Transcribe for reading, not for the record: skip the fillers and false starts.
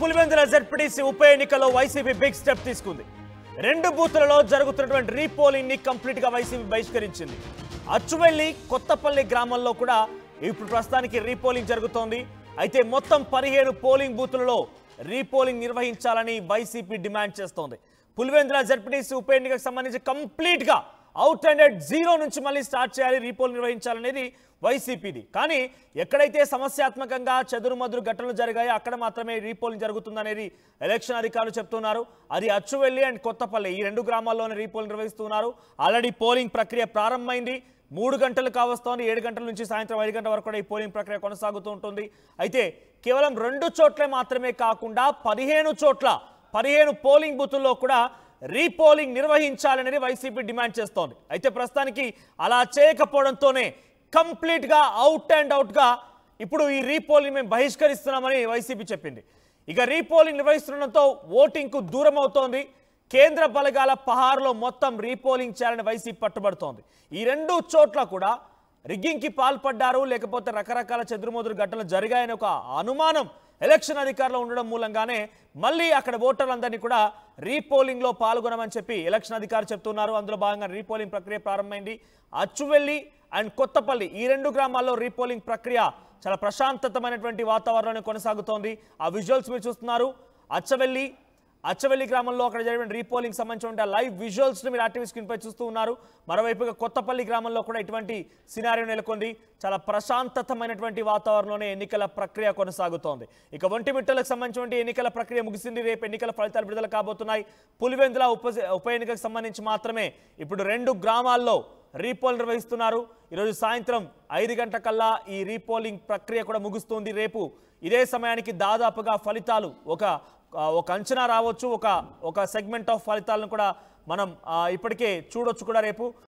Pulivendula ZPTC ఉప ఎన్నికలో YCP big step తీసుకుంది. 2 బూతులలో జరుగుతున్నటువంటి రీపోలింగ్ ని కంప్లీట్ గా వైసీపీ బహిష్కరించింది. అచ్చువెల్లి కొత్తపల్లి గ్రామంలో కూడా ఇప్పుడు ప్రస్తుతానికి రీపోలింగ్ జరుగుతోంది. అయితే మొత్తం 17 పోలింగ్ బూతులలో రీపోలింగ్ నిర్వహించాలని వైసీపీ డిమాండ్ చేస్తోంది. పులివెందుల జెడ్పీటీసీ ఉప ఎన్నికకు సంబంధించి కంప్లీట్ గా అవుట్ అండ్ జీరో నుంచి మళ్ళీ స్టార్ట్ చేయాలి, రీపోలింగ్ నిర్వహించాలనేది వైసీపీది. కానీ ఎక్కడైతే సమస్యాత్మకంగా చెదురుమదురు ఘటనలు జరిగాయో అక్కడ మాత్రమే రీపోలింగ్ జరుగుతుందనేది ఎలక్షన్ అధికారులు చెప్తున్నారు. అది అచ్చువెల్లి అండ్ కొత్తపల్లి ఈ 2 గ్రామాల్లోనే రీపోలింగ్ నిర్వహిస్తున్నారు. ఆల్రెడీ పోలింగ్ ప్రక్రియ ప్రారంభమైంది. 3 గంటలు కావస్తోంది. 7 గంటల నుంచి సాయంత్రం 5 గంటల వరకు కూడా ఈ పోలింగ్ ప్రక్రియ కొనసాగుతూ ఉంటుంది. అయితే కేవలం 2 చోట్లే మాత్రమే కాకుండా 15 చోట్ల 15 పోలింగ్ బూతుల్లో కూడా రీపోలింగ్ నిర్వహించాలనేది వైసీపీ డిమాండ్ చేస్తోంది. అయితే ప్రస్తుతానికి అలా చేయకపోవడంతోనే కంప్లీట్ గా అవుట్ అండ్ అవుట్ గా ఇప్పుడు ఈ రీపోలింగ్ మేము బహిష్కరిస్తున్నామని వైసీపీ చెప్పింది. ఇక రీపోలింగ్ నిర్వహిస్తుండటంతో ఓటింగ్ కు దూరం అవుతోంది. కేంద్ర బలగాల పహారులో మొత్తం రీపోలింగ్ చేయాలని వైసీపీ పట్టుబడుతోంది. ఈ 2 చోట్ల కూడా రిగ్గింగ్ కి పాల్పడ్డారు, లేకపోతే రకరకాల చెదురుమదురు ఘటనలు జరిగాయని ఒక అనుమానం ఎలక్షన్ అధికారులు ఉండడం మూలంగానే మళ్ళీ అక్కడ ఓటర్లందరినీ కూడా రీపోలింగ్ లో పాల్గొనమని చెప్పి ఎలక్షన్ అధికారులు చెప్తున్నారు. అందులో భాగంగా రీపోలింగ్ ప్రక్రియ ప్రారంభమైంది. అచ్చువెల్లి అండ్ కొత్తపల్లి ఈ 2 గ్రామాల్లో రీపోలింగ్ ప్రక్రియ చాలా ప్రశాంతతమైనటువంటి వాతావరణంలో కొనసాగుతోంది. ఆ విజువల్స్ మీరు చూస్తున్నారు. అచ్చవెల్లి గ్రామంలో అక్కడ జరిగిన రీపోలింగ్ సంబంధించిన లైవ్ విజువల్స్ ని మీరు ఆర్టీవీ స్క్రీన్ పై చూస్తూ ఉన్నారు. మరోవైపుగా కొత్తపల్లి గ్రామంలో కూడా ఇటువంటి సినారియో నెలకొంది. చాలా ప్రశాంతతమైనటువంటి వాతావరణంలోనే ఎన్నికల ప్రక్రియ కొనసాగుతోంది. ఇక ఒంటిమిట్టలకు సంబంధించిన ఎన్నికల ప్రక్రియ ముగిసింది. రేపు ఎన్నికల ఫలితాలు విడుదల కాబోతున్నాయి. పులివెందుల ఉప ఎన్నికకు సంబంధించి మాత్రమే ఇప్పుడు 2 గ్రామాల్లో రీపోల్ నిర్వహిస్తున్నారు. ఈరోజు సాయంత్రం 5 గంటలకల్లా ఈ రీపోలింగ్ ప్రక్రియ కూడా ముగుస్తుంది. రేపు ఇదే సమయానికి దాదాపుగా ఫలితాలు ఒక అంచనా రావచ్చు. ఒక సెగ్మెంట్ ఆఫ్ ఫలితాలను కూడా మనం ఇప్పటికే చూడొచ్చు కూడా రేపు.